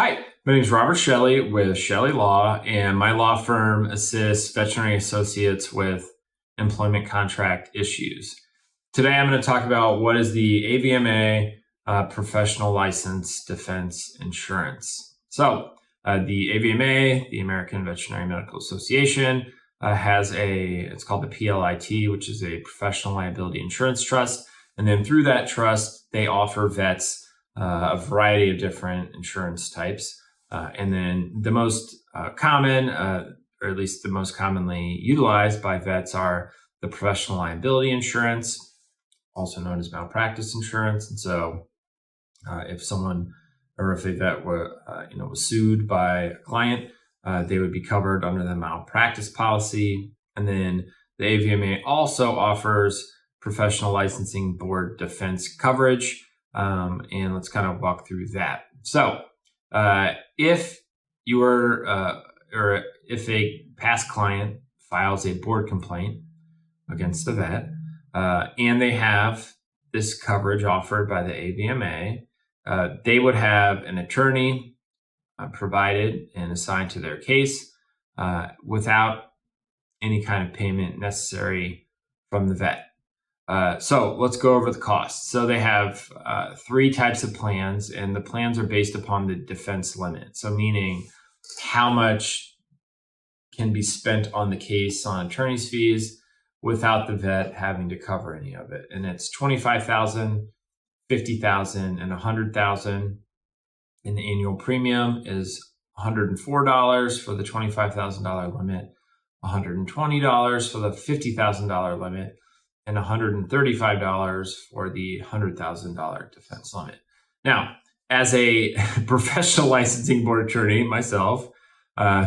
Hi, my name is Robert Chelle with Chelle Law, and my law firm assists veterinary associates with employment contract issues. Today, I'm going to talk about what is the AVMA Professional License Defense Insurance. So, the AVMA, the American Veterinary Medical Association, it's called the PLIT, which is a professional liability insurance trust. And then through that trust, they offer vets a variety of different insurance types. And then the most common, or at least the most commonly utilized by vets, are the professional liability insurance, also known as malpractice insurance. And so if someone or if a vet was sued by a client, they would be covered under the malpractice policy. And then the AVMA also offers professional licensing board defense coverage. And let's kind of walk through that. So, if a past client files a board complaint against the vet, and they have this coverage offered by the AVMA, they would have an attorney provided and assigned to their case without any kind of payment necessary from the vet. So let's go over the costs. So they have three types of plans, and the plans are based upon the defense limit. So meaning how much can be spent on the case on attorney's fees without the vet having to cover any of it. And it's $25,000, $50,000, and $100,000. And the annual premium is $104 for the $25,000 limit, $120 for the $50,000 limit, and $135 for the $100,000 defense limit. Now, as a professional licensing board attorney myself,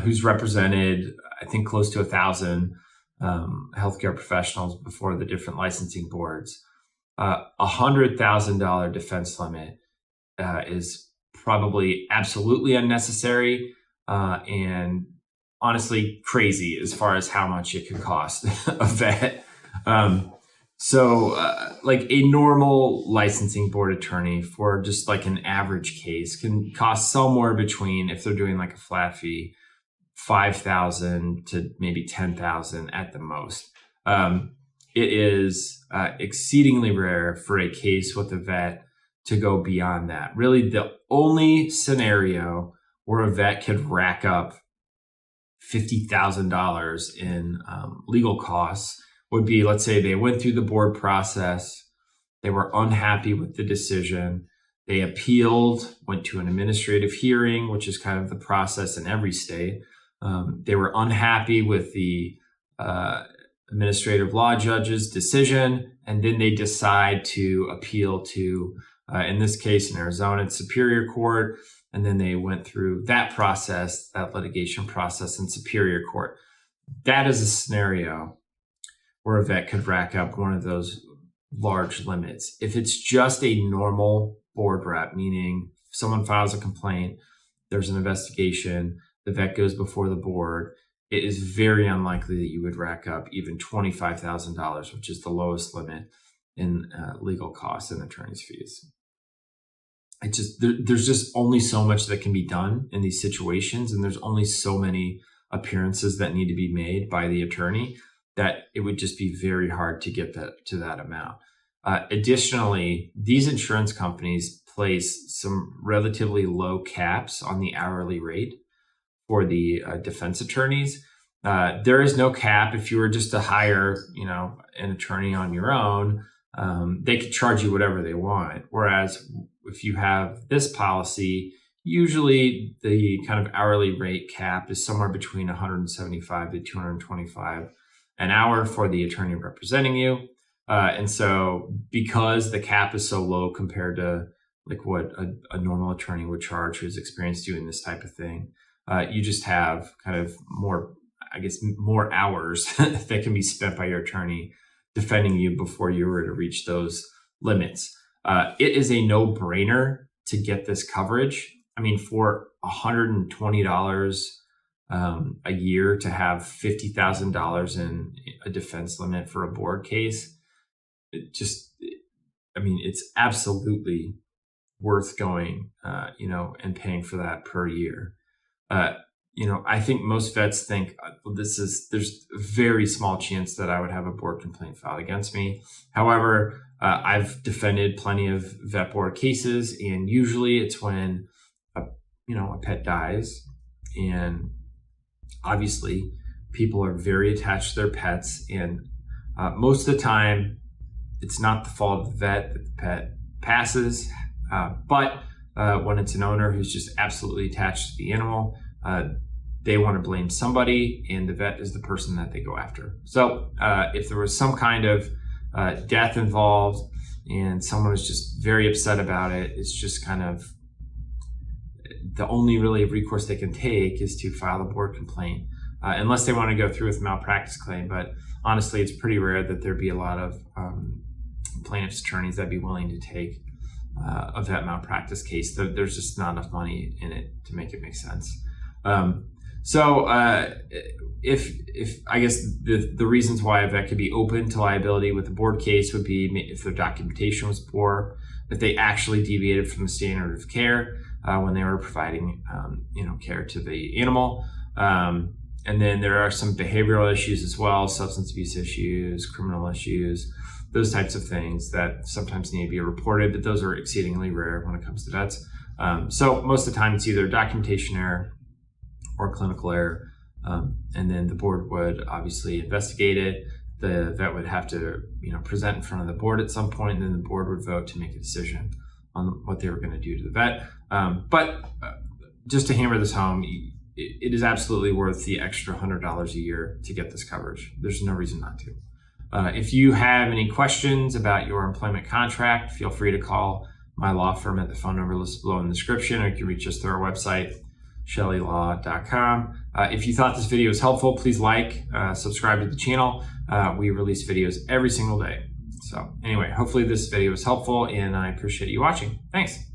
who's represented, I think, close to 1,000 healthcare professionals before the different licensing boards, $100,000 defense limit is probably absolutely unnecessary and honestly crazy as far as how much it could cost a vet. Like a normal licensing board attorney for just like an average case can cost somewhere between, if they're doing like a flat fee, $5,000 to maybe $10,000 at the most. It is exceedingly rare for a case with a vet to go beyond that. Really, the only scenario where a vet could rack up $50,000 in legal costs would be, let's say they went through the board process, they were unhappy with the decision, they appealed, went to an administrative hearing, which is kind of the process in every state. They were unhappy with the administrative law judge's decision, and then they decide to appeal to, in this case in Arizona, it's Superior Court, and then they went through that process, that litigation process in Superior Court. That is a scenario where a vet could rack up one of those large limits. If it's just a normal board rep, meaning someone files a complaint, there's an investigation, the vet goes before the board, it is very unlikely that you would rack up even $25,000, which is the lowest limit in legal costs and attorney's fees. There's just only so much that can be done in these situations, and there's only so many appearances that need to be made by the attorney that it would just be very hard to get to that amount. Additionally, these insurance companies place some relatively low caps on the hourly rate for the defense attorneys. There is no cap. If you were just to hire, an attorney on your own, they could charge you whatever they want. Whereas if you have this policy, usually the kind of hourly rate cap is somewhere between $175 to $225 an hour for the attorney representing you. And so because the cap is so low compared to like what a normal attorney would charge who's experienced doing this type of thing, you just have kind of more hours that can be spent by your attorney defending you before you were to reach those limits. It is a no-brainer to get this coverage. I mean, for $120 a year to have $50,000 in a defense limit for a board case, it's absolutely worth going, and paying for that per year. I think most vets think there's a very small chance that I would have a board complaint filed against me. However, I've defended plenty of vet board cases, and usually it's when a pet dies, and obviously people are very attached to their pets, and most of the time it's not the fault of the vet that the pet passes, but when it's an owner who's just absolutely attached to the animal, they want to blame somebody, and the vet is the person that they go after. So if there was some kind of death involved and someone is just very upset about it, it's just kind of the only really recourse they can take is to file a board complaint, unless they want to go through with malpractice claim. But honestly, it's pretty rare that there'd be a lot of plaintiff's attorneys that'd be willing to take a vet malpractice case. There's just not enough money in it to make it make sense. So if I guess the reasons why a vet could be open to liability with a board case would be if their documentation was poor, if they actually deviated from the standard of care when they were providing care to the animal, and then there are some behavioral issues as well, substance abuse issues, criminal issues, those types of things that sometimes need to be reported, but those are exceedingly rare when it comes to vets. So most of the time it's either documentation error or clinical error, and then the board would obviously investigate it. The vet would have to present in front of the board at some point, and then the board would vote to make a decision on what they were going to do to the vet. But just to hammer this home, it is absolutely worth the extra $100 a year to get this coverage. There's no reason not to. If you have any questions about your employment contract, feel free to call my law firm at the phone number listed below in the description, or you can reach us through our website, ChelleLaw.com. If you thought this video was helpful, please subscribe to the channel. We release videos every single day. So anyway, hopefully this video was helpful, and I appreciate you watching. Thanks.